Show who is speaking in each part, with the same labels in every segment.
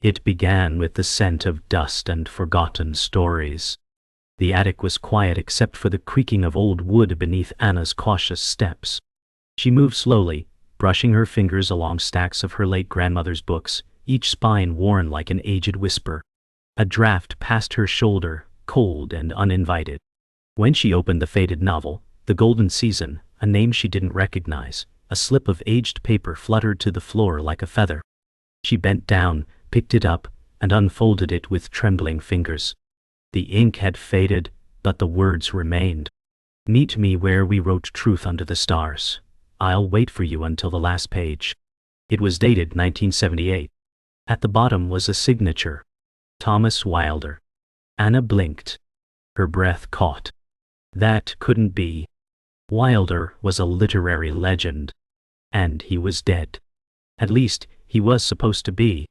Speaker 1: It began with the scent of dust and forgotten stories. The attic was quiet except for the creaking of old wood beneath Anna's cautious steps. She moved slowly, brushing her fingers along stacks of her late grandmother's books, each spine worn like an aged whisper. A draft passed her shoulder, cold and uninvited. When she opened the faded novel, The Golden Season, a name she didn't recognize, a slip of aged paper fluttered to the floor like a feather. She bent down, picked it up, and unfolded it with trembling fingers. The ink had faded, but the words remained. Meet me where we wrote truth under the stars. I'll wait for you until the last page. It was dated 1978. At the bottom was a signature. Thomas Wilder. Anna blinked. Her breath caught. That couldn't be. Wilder was a literary legend. And he was dead. At least, he was supposed to be.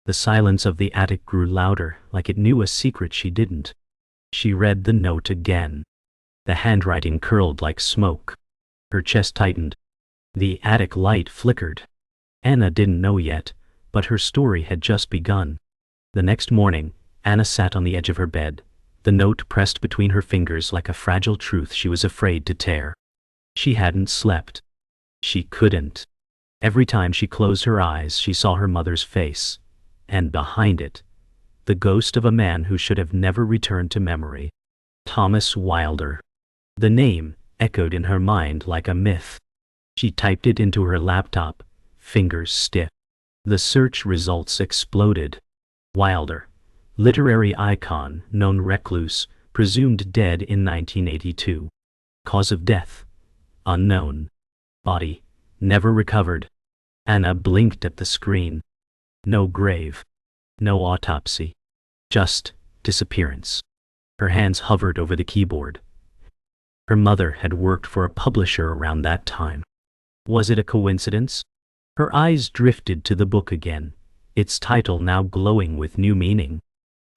Speaker 1: The silence of the attic grew louder, like it knew a secret she didn't. She read the note again. The handwriting curled like smoke. Her chest tightened. The attic light flickered. Anna didn't know yet, but her story had just begun. The next morning, Anna sat on the edge of her bed, the note pressed between her fingers like a fragile truth she was afraid to tear. She hadn't slept. She couldn't. Every time she closed her eyes, she saw her mother's face. And behind it, the ghost of a man who should have never returned to memory. Thomas Wilder. The name echoed in her mind like a myth. She typed it into her laptop, fingers stiff. The search results exploded. Wilder, literary icon, known recluse, presumed dead in 1982. Cause of death, unknown. Body, never recovered. Anna blinked at the screen. No grave. No autopsy. Just disappearance. Her hands hovered over the keyboard. Her mother had worked for a publisher around that time. Was it a coincidence? Her eyes drifted to the book again, its title now glowing with new meaning.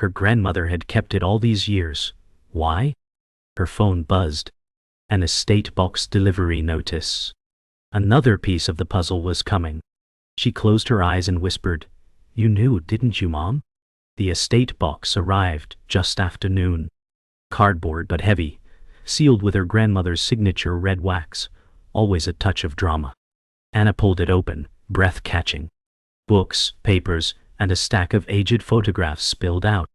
Speaker 1: Her grandmother had kept it all these years. Why? Her phone buzzed. An estate box delivery notice. Another piece of the puzzle was coming. She closed her eyes and whispered, "You knew, didn't you, Mom?" The estate box arrived just after noon. Cardboard but heavy, sealed with her grandmother's signature red wax, always a touch of drama. Anna pulled it open, breath catching. Books, papers, and a stack of aged photographs spilled out.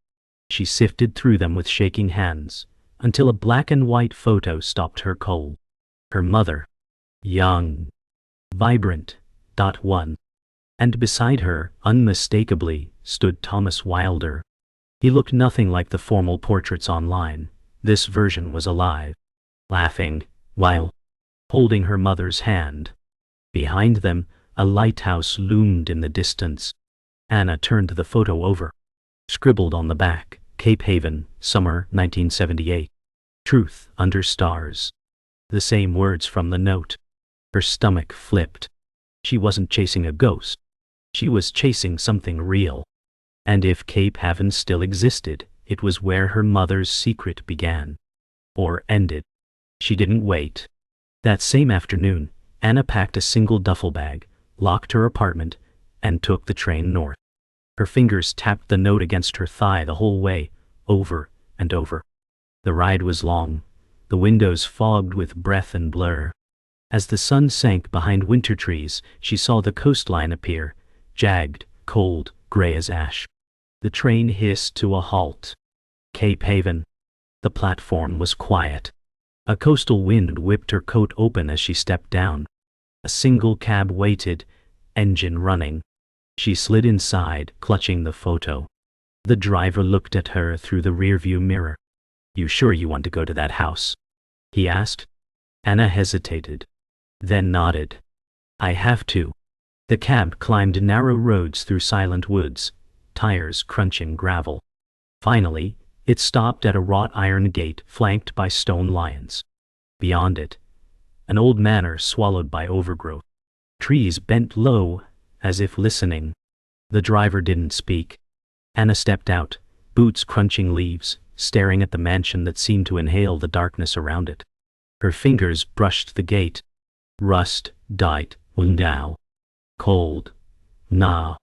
Speaker 1: She sifted through them with shaking hands, until a black and white photo stopped her cold. Her mother. Young. Vibrant. One. And beside her, unmistakably, stood Thomas Wilder. He looked nothing like the formal portraits online. This version was alive, laughing, while holding her mother's hand. Behind them, a lighthouse loomed in the distance. Anna turned the photo over. Scribbled on the back, Cape Haven, summer 1978. Truth under stars. The same words from the note. Her stomach flipped. She wasn't chasing a ghost. She was chasing something real. And if Cape Haven still existed, it was where her mother's secret began. Or ended. She didn't wait. That same afternoon, Anna packed a single duffel bag, locked her apartment, and took the train north. Her fingers tapped the note against her thigh the whole way, over and over. The ride was long, the windows fogged with breath and blur. As the sun sank behind winter trees, she saw the coastline appear, jagged, cold, gray as ash. The train hissed to a halt. Cape Haven. The platform was quiet. A coastal wind whipped her coat open as she stepped down. A single cab waited, engine running. She slid inside, clutching the photo. The driver looked at her through the rearview mirror. "You sure you want to go to that house?" he asked. Anna hesitated, then nodded. "I have to." The cab climbed narrow roads through silent woods, tires crunching gravel. Finally, it stopped at a wrought iron gate flanked by stone lions. Beyond it, an old manor swallowed by overgrowth. Trees bent low, as if listening. The driver didn't speak. Anna stepped out, boots crunching leaves, staring at the mansion that seemed to inhale the darkness around it. Her fingers brushed the gate. Rust, died, now. Cold. Nah.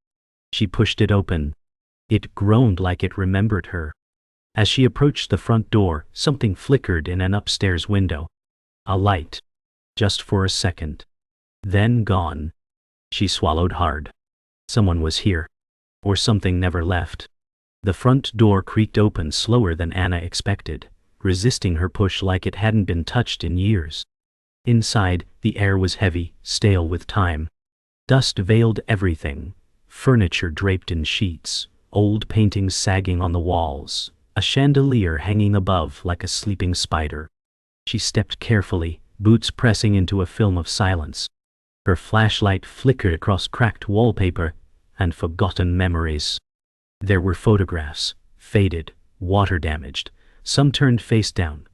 Speaker 1: She pushed it open, It groaned like it remembered her. As she approached the front door, something flickered in an upstairs window. A light. Just for a second. Then gone. She swallowed hard. Someone was here. Or something never left. The front door creaked open slower than Anna expected, resisting her push like it hadn't been touched in years. Inside, the air was heavy, stale with time. Dust veiled everything. Furniture draped in sheets, old paintings sagging on the walls, a chandelier hanging above like a sleeping spider. She stepped carefully, boots pressing into a film of silence. Her flashlight flickered across cracked wallpaper and forgotten memories. There were photographs, faded, water-damaged, some turned face down,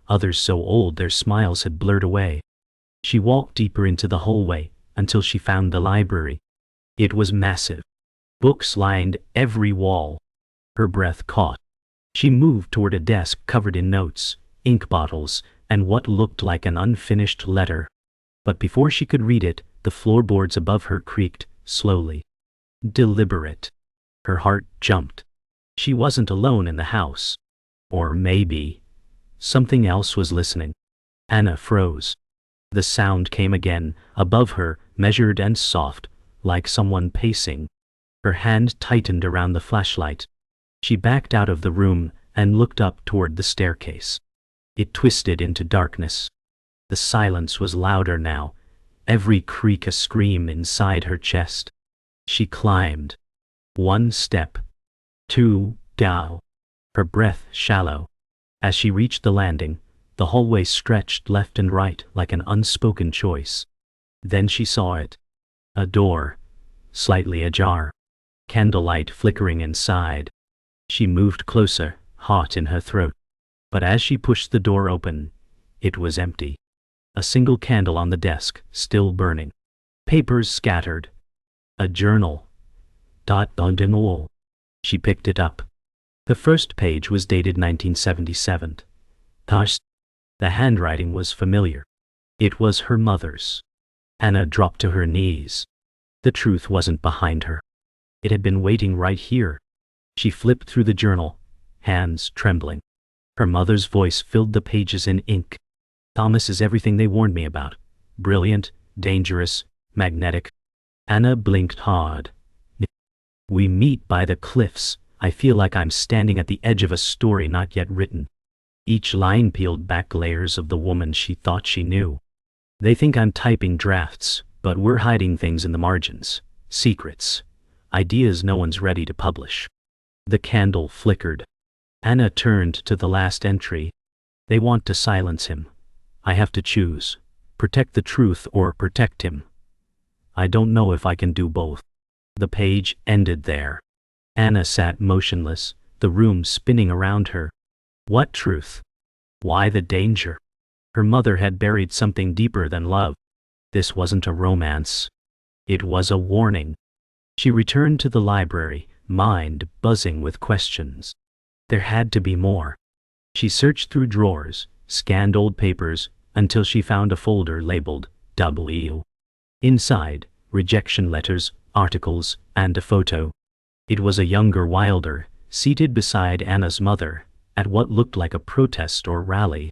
Speaker 1: others so old their smiles had blurred away. She walked deeper into the hallway until she found the library. It was massive. Books lined every wall. Her breath caught. She moved toward a desk covered in notes, ink bottles, and what looked like an unfinished letter. But before she could read it, the floorboards above her creaked, slowly. Deliberate. Her heart jumped. She wasn't alone in the house. Or maybe something else was listening. Anna froze. The sound came again, above her, measured and soft, like someone pacing. Her hand tightened around the flashlight. She backed out of the room and looked up toward the staircase. It twisted into darkness. The silence was louder now, every creak a scream inside her chest. She climbed. 1 step. 2, down. Her breath shallow. As she reached the landing, the hallway stretched left and right like an unspoken choice. Then she saw it. A door, slightly ajar. Candlelight flickering inside. She moved closer, hot in her throat. But as she pushed the door open, it was empty. A single candle on the desk, still burning. Papers scattered. A journal. Dot on the wall. She picked it up. The first page was dated 1977. Thus, the handwriting was familiar. It was her mother's. Anna dropped to her knees. The truth wasn't behind her. It had been waiting right here. She flipped through the journal, hands trembling. Her mother's voice filled the pages in ink. Thomas is everything they warned me about. Brilliant, dangerous, magnetic. Anna blinked hard. We meet by the cliffs. I feel like I'm standing at the edge of a story not yet written. Each line peeled back layers of the woman she thought she knew. They think I'm typing drafts, but we're hiding things in the margins. Secrets. Ideas no one's ready to publish. The candle flickered. Anna turned to the last entry. They want to silence him. I have to choose. Protect the truth or protect him. I don't know if I can do both. The page ended there. Anna sat motionless, the room spinning around her. What truth? Why the danger? Her mother had buried something deeper than love. This wasn't a romance. It was a warning. She returned to the library, mind buzzing with questions. There had to be more. She searched through drawers, scanned old papers, until she found a folder labeled W. Inside, rejection letters, articles, and a photo. It was a younger Wilder, seated beside Anna's mother, at what looked like a protest or rally.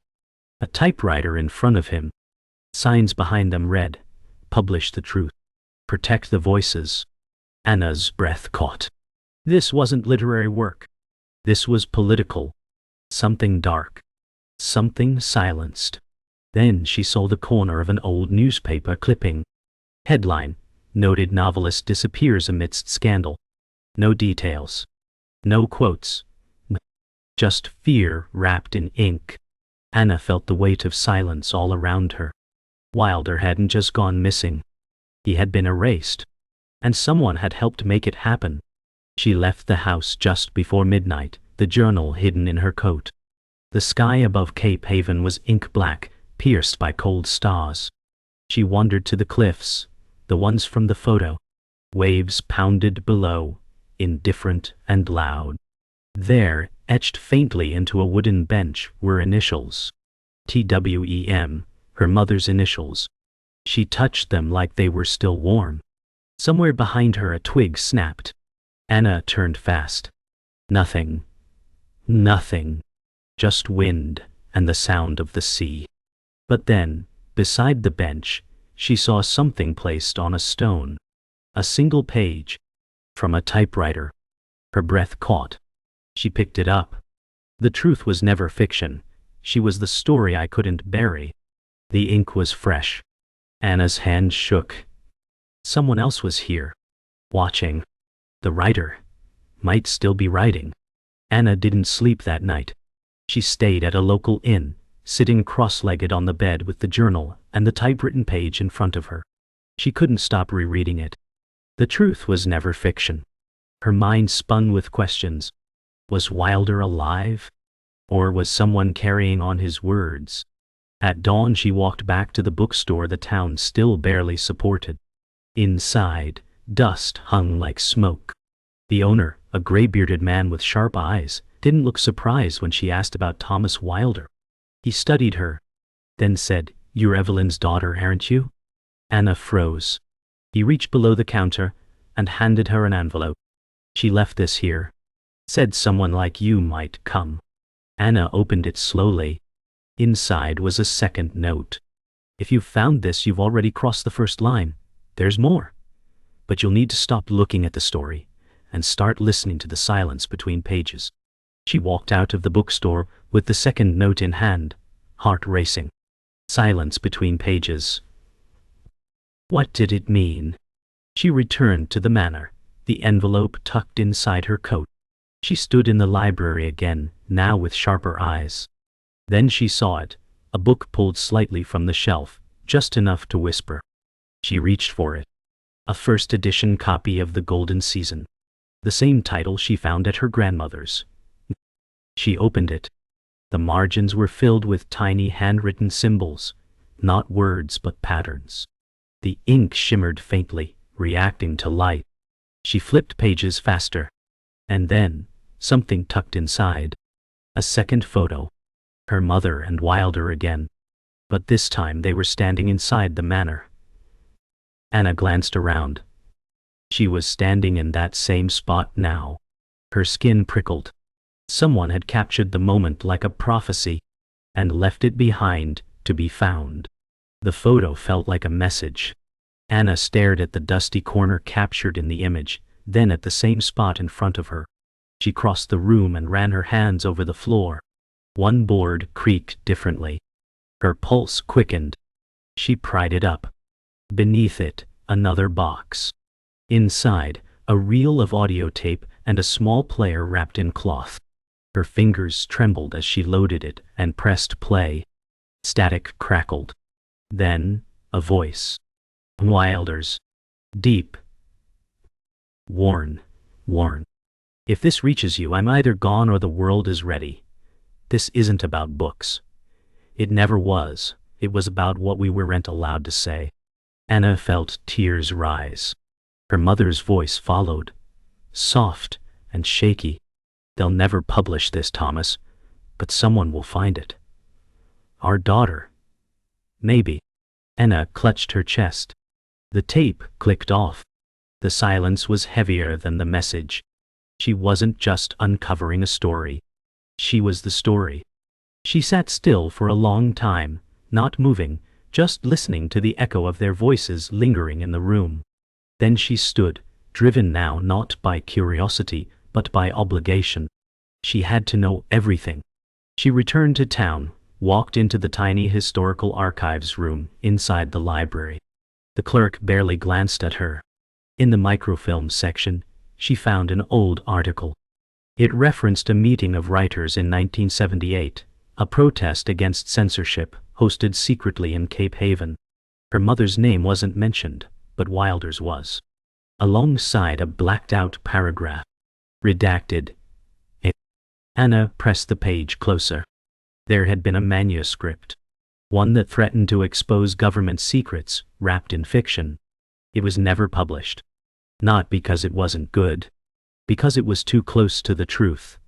Speaker 1: A typewriter in front of him. Signs behind them read, "Publish the truth. Protect the voices." Anna's breath caught. This wasn't literary work. This was political. Something dark. Something silenced. Then she saw the corner of an old newspaper clipping. Headline: Noted novelist disappears amidst scandal. No details. No quotes. Just fear wrapped in ink. Anna felt the weight of silence all around her. Wilder hadn't just gone missing. He had been erased. And someone had helped make it happen. She left the house just before midnight, the journal hidden in her coat. The sky above Cape Haven was ink black, pierced by cold stars. She wandered to the cliffs, the ones from the photo. Waves pounded below, indifferent and loud. There, etched faintly into a wooden bench, were initials. TWEM, her mother's initials. She touched them like they were still warm. Somewhere behind her a twig snapped. Anna turned fast. Nothing. Nothing. Just wind and the sound of the sea. But then, beside the bench, she saw something placed on a stone. A single page. From a typewriter. Her breath caught. She picked it up. The truth was never fiction. She was the story I couldn't bury. The ink was fresh. Anna's hand shook. Someone else was here. Watching. The writer might still be writing. Anna didn't sleep that night. She stayed at a local inn, sitting cross-legged on the bed with the journal and the typewritten page in front of her. She couldn't stop rereading it. The truth was never fiction. Her mind spun with questions. Was Wilder alive? Or was someone carrying on his words? At dawn she walked back to the bookstore the town still barely supported. Inside, dust hung like smoke. The owner, a gray-bearded man with sharp eyes, didn't look surprised when she asked about Thomas Wilder. He studied her, then said, "You're Evelyn's daughter, aren't you?" Anna froze. He reached below the counter and handed her an envelope. "She left this here. Said someone like you might come." Anna opened it slowly. Inside was a second note. "If you've found this, you've already crossed the first line. There's more. But you'll need to stop looking at the story and start listening to the silence between pages." She walked out of the bookstore with the second note in hand, heart racing. Silence between pages. What did it mean? She returned to the manor, the envelope tucked inside her coat. She stood in the library again, now with sharper eyes. Then she saw it, a book pulled slightly from the shelf, just enough to whisper. She reached for it. A first edition copy of The Golden Season. The same title she found at her grandmother's. She opened it. The margins were filled with tiny handwritten symbols, not words but patterns. The ink shimmered faintly, reacting to light. She flipped pages faster. And then, something tucked inside. A second photo. Her mother and Wilder again. But this time they were standing inside the manor. Anna glanced around. She was standing in that same spot now. Her skin prickled. Someone had captured the moment like a prophecy and left it behind to be found. The photo felt like a message. Anna stared at the dusty corner captured in the image, then at the same spot in front of her. She crossed the room and ran her hands over the floor. One board creaked differently. Her pulse quickened. She pried it up. Beneath it, another box. Inside, a reel of audio tape and a small player wrapped in cloth. Her fingers trembled as she loaded it and pressed play. Static crackled. Then, a voice. Wilder's. Deep. Warn. If this reaches you, I'm either gone or the world is ready. This isn't about books. It never was. It was about what we weren't allowed to say. Anna felt tears rise. Her mother's voice followed. Soft and shaky. "They'll never publish this, Thomas, but someone will find it. Our daughter. Maybe." Anna clutched her chest. The tape clicked off. The silence was heavier than the message. She wasn't just uncovering a story. She was the story. She sat still for a long time, not moving, just listening to the echo of their voices lingering in the room. Then she stood, driven now not by curiosity, but by obligation. She had to know everything. She returned to town, walked into the tiny historical archives room inside the library. The clerk barely glanced at her. In the microfilm section, she found an old article. It referenced a meeting of writers in 1978, a protest against censorship hosted secretly in Cape Haven. Her mother's name wasn't mentioned, but Wilder's was. Alongside a blacked-out paragraph. Redacted. Anna pressed the page closer. There had been a manuscript. One that threatened to expose government secrets, wrapped in fiction. It was never published. Not because it wasn't good. Because it was too close to the truth.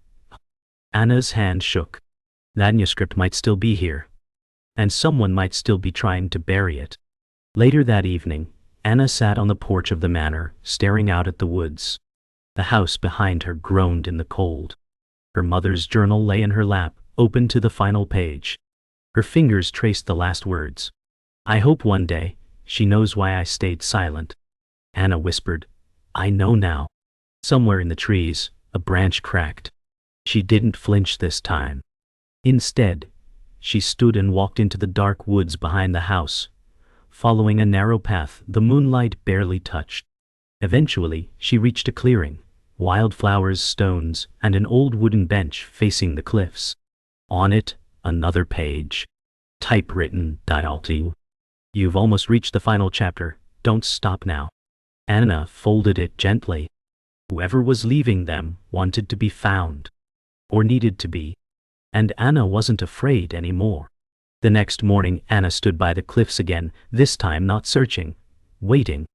Speaker 1: Anna's hand shook. That manuscript might still be here. And someone might still be trying to bury it. Later that evening, Anna sat on the porch of the manor, staring out at the woods. The house behind her groaned in the cold. Her mother's journal lay in her lap, open to the final page. Her fingers traced the last words. "I hope one day she knows why I stayed silent." Anna whispered, "I know now." Somewhere in the trees, a branch cracked. She didn't flinch this time. Instead, she stood and walked into the dark woods behind the house, following a narrow path the moonlight barely touched. Eventually, she reached a clearing, wildflowers, stones, and an old wooden bench facing the cliffs. On it, another page. Typewritten, dialty. "You've almost reached the final chapter. Don't stop now." Anna folded it gently. Whoever was leaving them wanted to be found. Or needed to be. And Anna wasn't afraid anymore. The next morning, Anna stood by the cliffs again, this time not searching, waiting.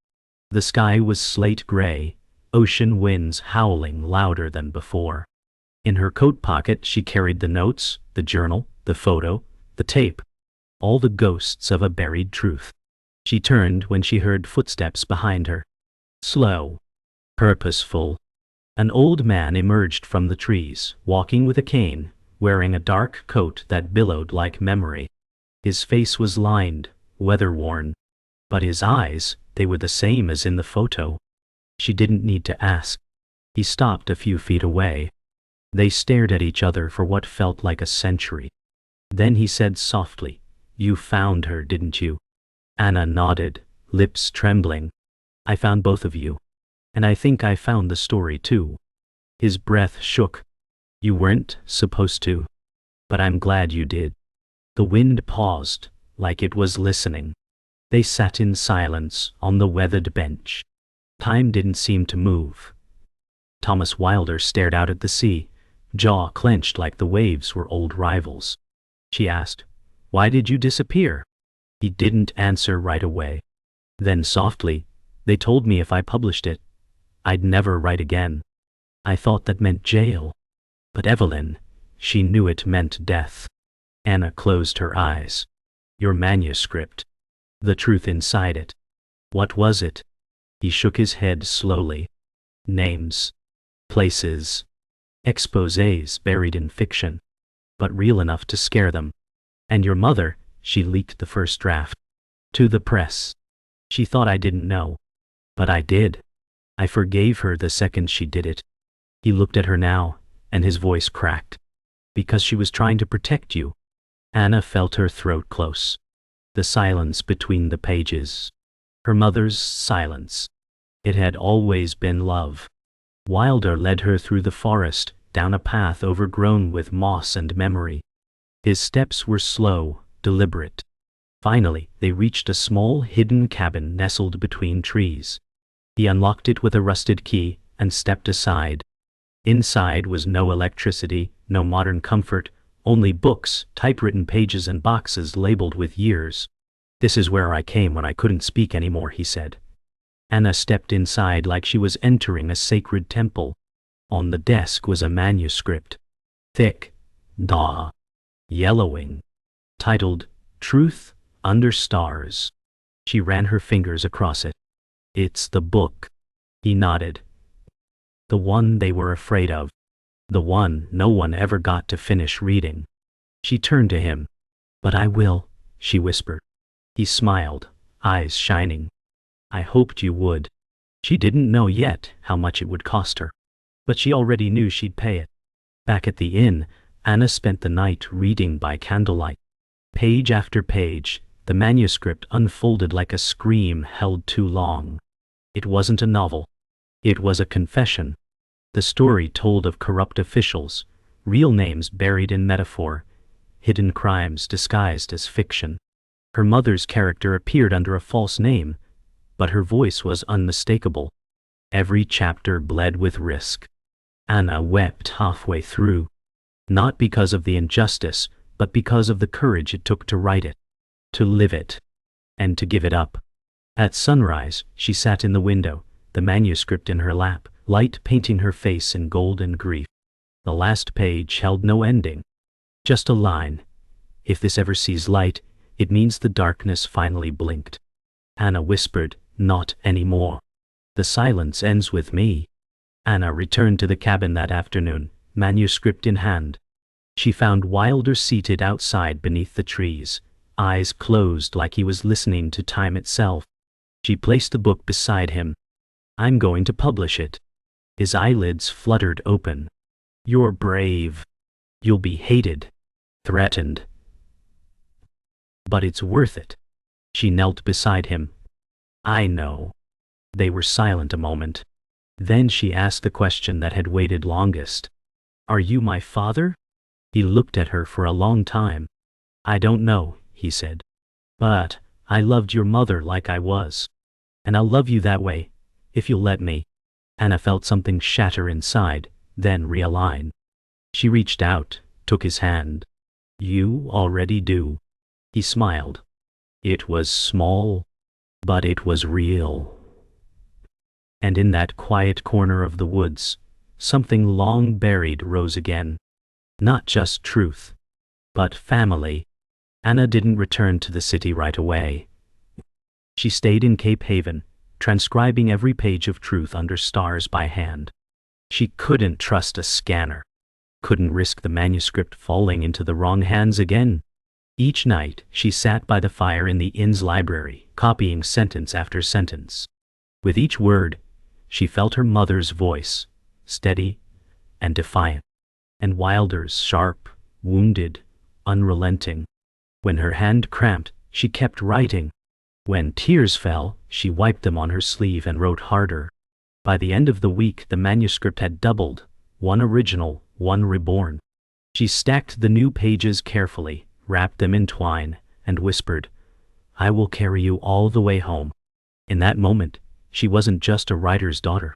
Speaker 1: The sky was slate gray, ocean winds howling louder than before. In her coat pocket she carried the notes, the journal, the photo, the tape. All the ghosts of a buried truth. She turned when she heard footsteps behind her. Slow. Purposeful. An old man emerged from the trees, walking with a cane, wearing a dark coat that billowed like memory. His face was lined, weather-worn. But his eyes, they were the same as in the photo. She didn't need to ask. He stopped a few feet away. They stared at each other for what felt like a century. Then he said softly, "You found her, didn't you?" Anna nodded, lips trembling. "I found both of you. And I think I found the story too." His breath shook. "You weren't supposed to. But I'm glad you did." The wind paused, like it was listening. They sat in silence on the weathered bench. Time didn't seem to move. Thomas Wilder stared out at the sea, jaw clenched like the waves were old rivals. She asked, "Why did you disappear?" He didn't answer right away. Then softly, "They told me if I published it, I'd never write again. I thought that meant jail. But Evelyn, she knew it meant death." Anna closed her eyes. "Your manuscript. The truth inside it. What was it?" He shook his head slowly. "Names. Places. Exposés buried in fiction. But real enough to scare them. And your mother, she leaked the first draft. To the press. She thought I didn't know. But I did. I forgave her the second she did it." He looked at her now, and his voice cracked. "Because she was trying to protect you." Anna felt her throat close. The silence between the pages. Her mother's silence. It had always been love. Wilder led her through the forest, down a path overgrown with moss and memory. His steps were slow, deliberate. Finally, they reached a small hidden cabin nestled between trees. He unlocked it with a rusted key and stepped aside. Inside was no electricity, no modern comfort, only books, typewritten pages and boxes labeled with years. "This is where I came when I couldn't speak anymore," he said. Anna stepped inside like she was entering a sacred temple. On the desk was a manuscript. Thick, yellowing. Titled, "Truth Under Stars." She ran her fingers across it. "It's the book." He nodded. "The one they were afraid of. The one no one ever got to finish reading." She turned to him. "But I will," she whispered. He smiled, eyes shining. "I hoped you would." She didn't know yet how much it would cost her. But she already knew she'd pay it. Back at the inn, Anna spent the night reading by candlelight. Page after page, the manuscript unfolded like a scream held too long. It wasn't a novel. It was a confession. The story told of corrupt officials, real names buried in metaphor, hidden crimes disguised as fiction. Her mother's character appeared under a false name, but her voice was unmistakable. Every chapter bled with risk. Anna wept halfway through. Not because of the injustice, but because of the courage it took to write it, to live it, and to give it up. At sunrise, she sat in the window, the manuscript in her lap, light painting her face in golden grief. The last page held no ending. Just a line. "If this ever sees light, it means the darkness finally blinked." Anna whispered, "Not anymore. The silence ends with me." Anna returned to the cabin that afternoon, manuscript in hand. She found Wilder seated outside beneath the trees, eyes closed like he was listening to time itself. She placed the book beside him. "I'm going to publish it." His eyelids fluttered open. "You're brave. You'll be hated, threatened. But it's worth it." She knelt beside him. "I know." They were silent a moment. Then she asked the question that had waited longest. "Are you my father?" He looked at her for a long time. "I don't know," he said. "But I loved your mother like I was. And I'll love you that way, if you'll let me." Anna felt something shatter inside, then realign. She reached out, took his hand. "You already do." He smiled. It was small, but it was real. And in that quiet corner of the woods, something long buried rose again. Not just truth, but family. Anna didn't return to the city right away. She stayed in Cape Haven, transcribing every page of truth under stars by hand. She couldn't trust a scanner, couldn't risk the manuscript falling into the wrong hands again. Each night, she sat by the fire in the inn's library, copying sentence after sentence. With each word, she felt her mother's voice, steady and defiant, and Wilder's sharp, wounded, unrelenting. When her hand cramped, she kept writing. When tears fell, she wiped them on her sleeve and wrote harder. By the end of the week, the manuscript had doubled, one original, one reborn. She stacked the new pages carefully, wrapped them in twine, and whispered, "I will carry you all the way home." In that moment, she wasn't just a writer's daughter.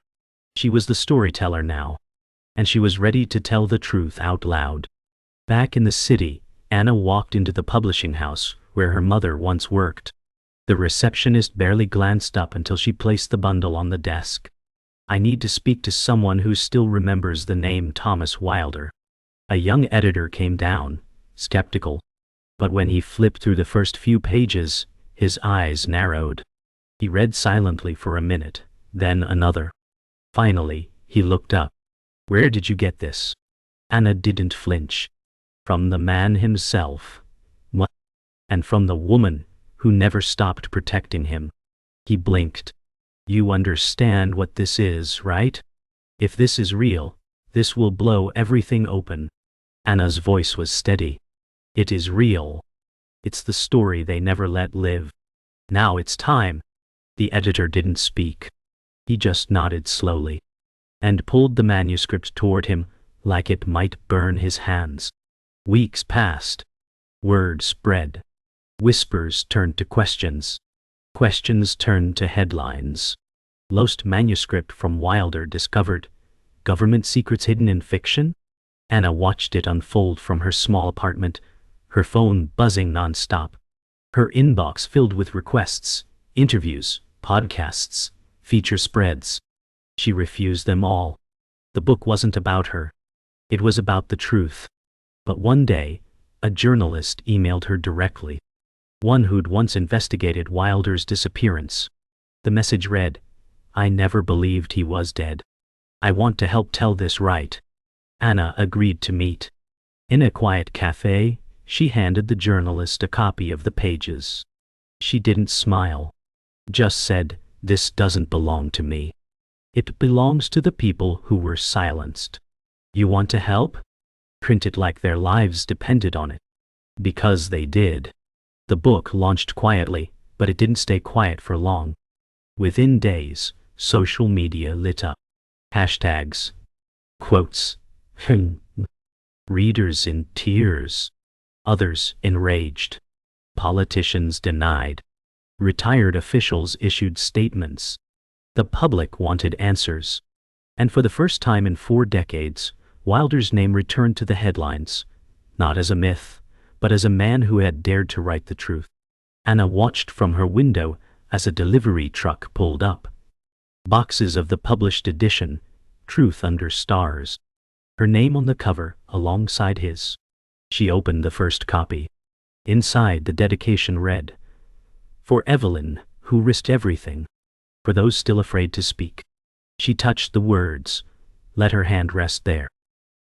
Speaker 1: She was the storyteller now, and she was ready to tell the truth out loud. Back in the city, Anna walked into the publishing house where her mother once worked. The receptionist barely glanced up until she placed the bundle on the desk. "I need to speak to someone who still remembers the name Thomas Wilder." A young editor came down, skeptical. But when he flipped through the first few pages, his eyes narrowed. He read silently for a minute, then another. Finally, he looked up. "Where did you get this?" Anna didn't flinch. "From the man himself. What? And from the woman who never stopped protecting him." He blinked. "You understand what this is, right? If this is real, this will blow everything open." Anna's voice was steady. "It is real. It's the story they never let live. Now it's time." The editor didn't speak. He just nodded slowly, and pulled the manuscript toward him like it might burn his hands. Weeks passed. Word spread. Whispers turned to questions. Questions turned to headlines. Lost manuscript from Wilder discovered. Government secrets hidden in fiction? Anna watched it unfold from her small apartment, her phone buzzing nonstop. Her inbox filled with requests, interviews, podcasts, feature spreads. She refused them all. The book wasn't about her. It was about the truth. But one day, a journalist emailed her directly. One who'd once investigated Wilder's disappearance. The message read, "I never believed he was dead. I want to help tell this right." Anna agreed to meet. In a quiet cafe, she handed the journalist a copy of the pages. She didn't smile. Just said, "This doesn't belong to me. It belongs to the people who were silenced. You want to help? Print it like their lives depended on it." Because they did. The book launched quietly, but it didn't stay quiet for long. Within days, social media lit up. Hashtags, quotes, readers in tears, others enraged. Politicians denied. Retired officials issued statements. The public wanted answers. And for the first time in 4 decades, Wilder's name returned to the headlines, not as a myth, but as a man who had dared to write the truth. Anna watched from her window as a delivery truck pulled up. Boxes of the published edition, Truth Under Stars. Her name on the cover, alongside his. She opened the first copy. Inside, the dedication read, "For Evelyn, who risked everything. For those still afraid to speak." She touched the words, let her hand rest there.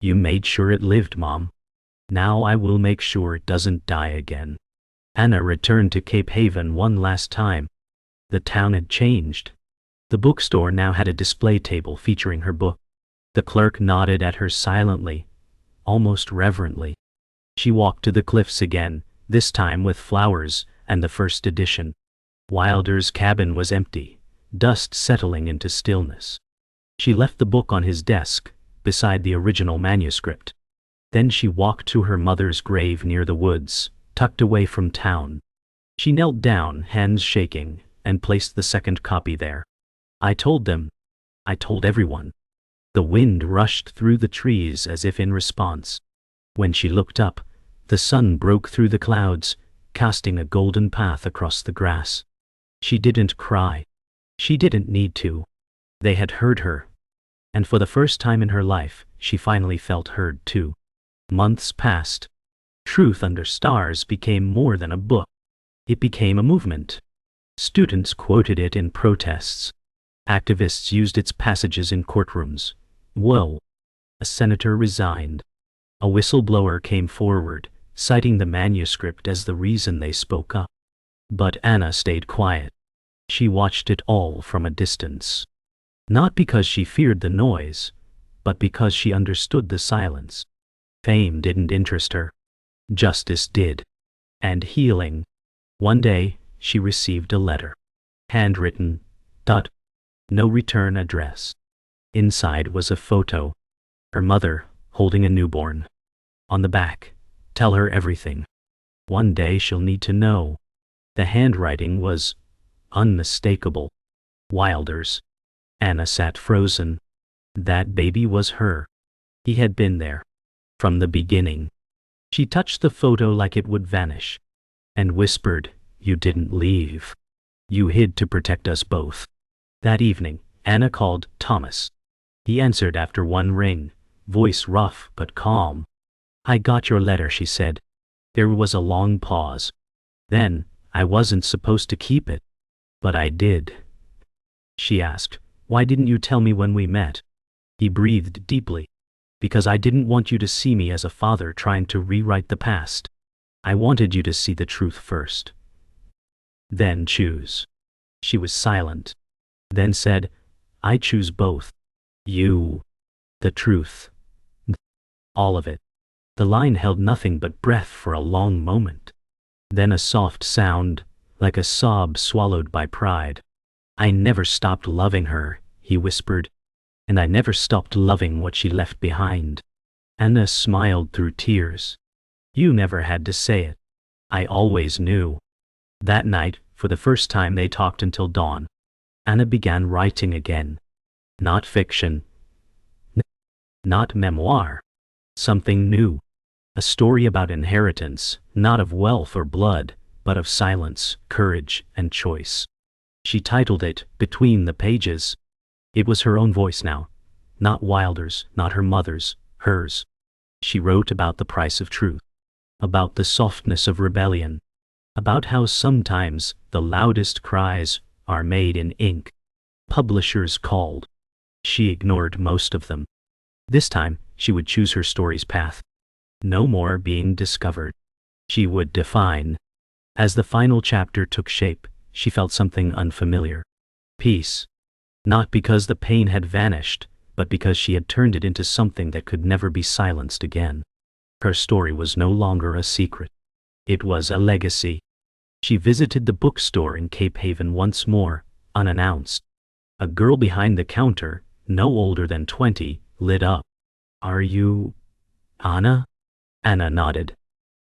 Speaker 1: You made sure it lived, Mom. Now I will make sure it doesn't die again. Anna returned to Cape Haven one last time. The town had changed. The bookstore now had a display table featuring her book. The clerk nodded at her silently, almost reverently. She walked to the cliffs again, this time with flowers and the first edition. Wilder's cabin was empty, dust settling into stillness. She left the book on his desk, beside the original manuscript. Then she walked to her mother's grave near the woods, tucked away from town. She knelt down, hands shaking, and placed the second copy there. I told them. I told everyone. The wind rushed through the trees as if in response. When she looked up, the sun broke through the clouds, casting a golden path across the grass. She didn't cry. She didn't need to. They had heard her. And for the first time in her life, she finally felt heard too. Months passed. Truth Under Stars became more than a book. It became a movement. Students quoted it in protests. Activists used its passages in courtrooms. Whoa! A senator resigned. A whistleblower came forward, citing the manuscript as the reason they spoke up. But Anna stayed quiet. She watched it all from a distance. Not because she feared the noise, but because she understood the silence. Fame didn't interest her. Justice did. And healing. One day, she received a letter. Handwritten. No return address. Inside was a photo. Her mother, holding a newborn. On the back, tell her everything. One day she'll need to know. The handwriting was unmistakable. Wilder's. Anna sat frozen. That baby was her. He had been there. From the beginning. She touched the photo like it would vanish. And whispered, "You didn't leave. You hid to protect us both." That evening, Anna called Thomas. He answered after one ring, voice rough but calm. "I got your letter," she said. There was a long pause. Then, "I wasn't supposed to keep it. But I did." She asked, "Why didn't you tell me when we met?" He breathed deeply. "Because I didn't want you to see me as a father trying to rewrite the past. I wanted you to see the truth first. Then choose." She was silent. Then said, "I choose both. You. The truth. All of it." The line held nothing but breath for a long moment. Then a soft sound, like a sob swallowed by pride. "I never stopped loving her," he whispered. "And I never stopped loving what she left behind." Anna smiled through tears. "You never had to say it. I always knew." That night, for the first time, they talked until dawn. Anna began writing again. Not fiction. Not memoir. Something new. A story about inheritance, not of wealth or blood, but of silence, courage, and choice. She titled it, Between the Pages. It was her own voice now. Not Wilder's, not her mother's, hers. She wrote about the price of truth. About the softness of rebellion. About how sometimes the loudest cries are made in ink. Publishers called. She ignored most of them. This time, she would choose her story's path. No more being discovered. She would define. As the final chapter took shape, she felt something unfamiliar. Peace. Not because the pain had vanished, but because she had turned it into something that could never be silenced again. Her story was no longer a secret. It was a legacy. She visited the bookstore in Cape Haven once more, unannounced. A girl behind the counter, no older than 20, lit up. "Are you Anna?" Anna nodded.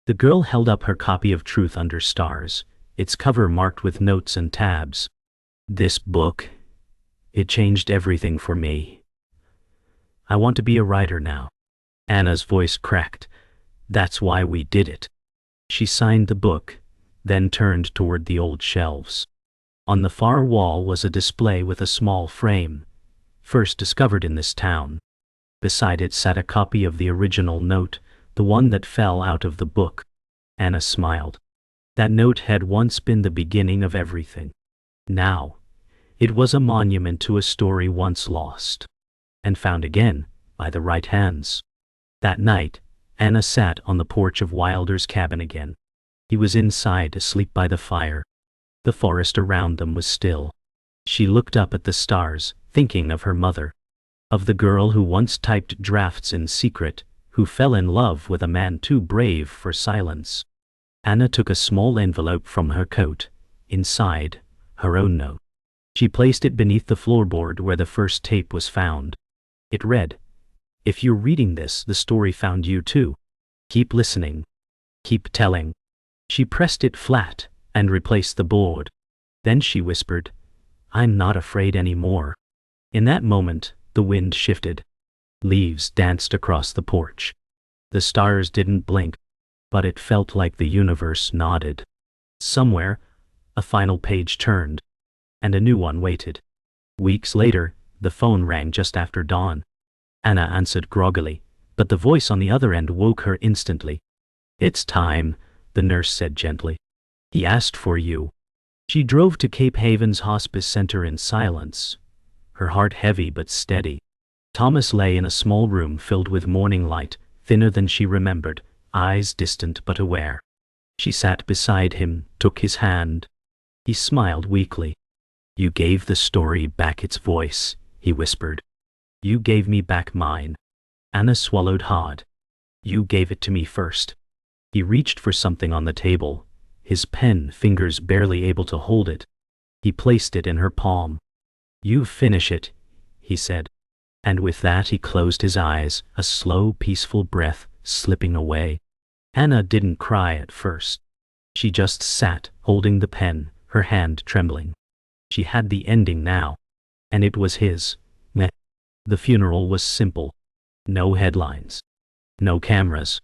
Speaker 1: The girl held up her copy of Truth Under Stars, its cover marked with notes and tabs. "This book, it changed everything for me. I want to be a writer now." Anna's voice cracked. "That's why we did it." She signed the book, then turned toward the old shelves. On the far wall was a display with a small frame, first discovered in this town. Beside it sat a copy of the original note, the one that fell out of the book. Anna smiled. That note had once been the beginning of everything. Now, it was a monument to a story once lost. And found again, by the right hands. That night, Anna sat on the porch of Wilder's cabin again. He was inside, asleep by the fire. The forest around them was still. She looked up at the stars, thinking of her mother. Of the girl who once typed drafts in secret, who fell in love with a man too brave for silence. Anna took a small envelope from her coat. Inside, her own note. She placed it beneath the floorboard where the first tape was found. It read, "If you're reading this, the story found you too. Keep listening. Keep telling." She pressed it flat and replaced the board. Then she whispered, "I'm not afraid anymore." In that moment, the wind shifted. Leaves danced across the porch. The stars didn't blink, but it felt like the universe nodded. Somewhere, a final page turned, and a new one waited. Weeks later, the phone rang just after dawn. Anna answered groggily, but the voice on the other end woke her instantly. "It's time," the nurse said gently. "He asked for you." She drove to Cape Haven's hospice center in silence, her heart heavy but steady. Thomas lay in a small room filled with morning light, thinner than she remembered, eyes distant but aware. She sat beside him, took his hand. He smiled weakly. "You gave the story back its voice," he whispered. "You gave me back mine." Anna swallowed hard. "You gave it to me first." He reached for something on the table, his pen fingers barely able to hold it. He placed it in her palm. "You finish it," he said. And with that he closed his eyes, a slow, peaceful breath slipping away. Anna didn't cry at first. She just sat, holding the pen, her hand trembling. She had the ending now. And it was his. Meh. The funeral was simple. No headlines. No cameras.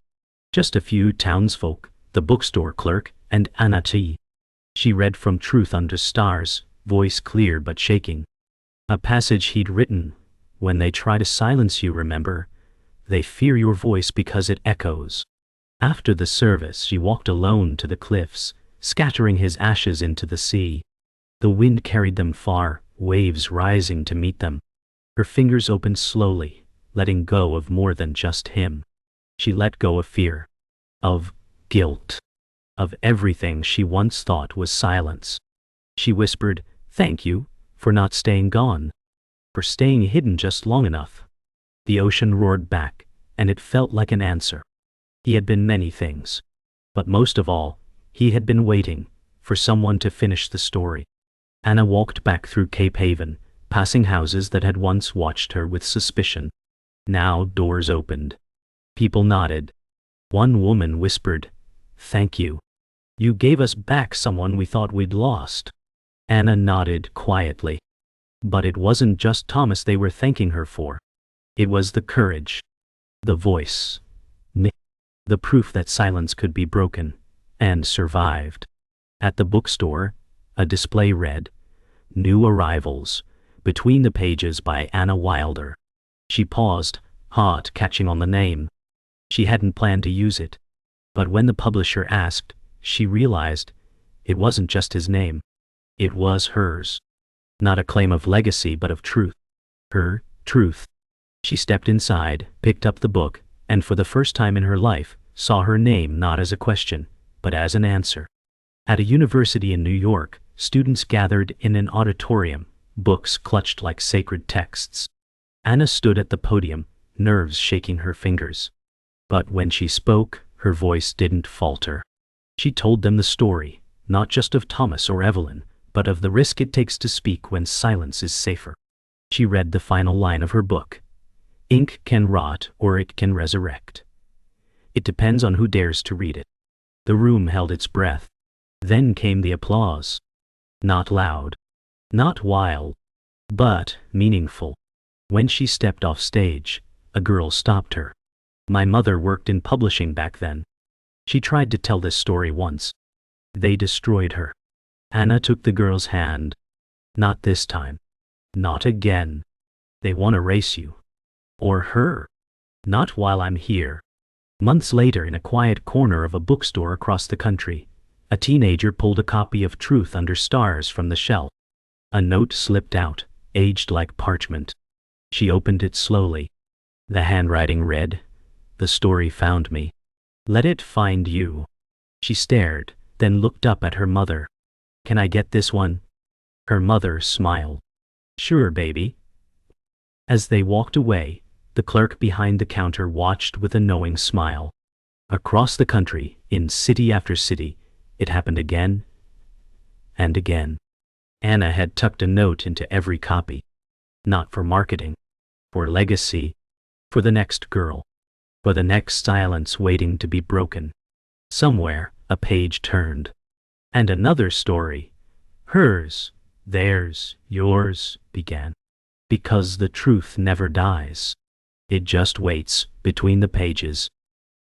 Speaker 1: Just a few townsfolk, the bookstore clerk, and Anna T. She read from Truth Under Stars, voice clear but shaking. A passage he'd written, "When they try to silence you, remember, they fear your voice because it echoes." After the service she walked alone to the cliffs, scattering his ashes into the sea. The wind carried them far, waves rising to meet them. Her fingers opened slowly, letting go of more than just him. She let go of fear, of guilt, of everything she once thought was silence. She whispered, "Thank you, for not staying gone, for staying hidden just long enough." The ocean roared back, and it felt like an answer. He had been many things, but most of all, he had been waiting for someone to finish the story. Anna walked back through Cape Haven, passing houses that had once watched her with suspicion. Now doors opened. People nodded. One woman whispered, "Thank you. You gave us back someone we thought we'd lost." Anna nodded quietly. But it wasn't just Thomas they were thanking her for. It was the courage, the voice, the proof that silence could be broken, and survived. At the bookstore, a display read, "New Arrivals," between the pages by Anna Wilder. She paused, heart catching on the name. She hadn't planned to use it. But when the publisher asked, she realized it wasn't just his name. It was hers. Not a claim of legacy but of truth. Her truth. She stepped inside, picked up the book, and for the first time in her life, saw her name not as a question, but as an answer. At a university in New York, students gathered in an auditorium, books clutched like sacred texts. Anna stood at the podium, nerves shaking her fingers. But when she spoke, her voice didn't falter. She told them the story, not just of Thomas or Evelyn, but of the risk it takes to speak when silence is safer. She read the final line of her book. "Ink can rot or it can resurrect. It depends on who dares to read it." The room held its breath. Then came the applause. Not loud, not wild, but meaningful. When she stepped off stage, a girl stopped her. "My mother worked in publishing back then. She tried to tell this story once. They destroyed her." Anna took the girl's hand. "Not this time. Not again. They won't erase you. Or her. Not while I'm here." Months later, in a quiet corner of a bookstore across the country, a teenager pulled a copy of Truth Under Stars from the shelf. A note slipped out, aged like parchment. She opened it slowly. The handwriting read, "The story found me. Let it find you." She stared, then looked up at her mother. "Can I get this one?" Her mother smiled. "Sure, baby." As they walked away, the clerk behind the counter watched with a knowing smile. Across the country, in city after city, it happened again and again. Anna had tucked a note into every copy. Not for marketing, for legacy, for the next girl, for the next silence waiting to be broken. Somewhere, a page turned. And another story, hers, theirs, yours, began. Because the truth never dies. It just waits between the pages.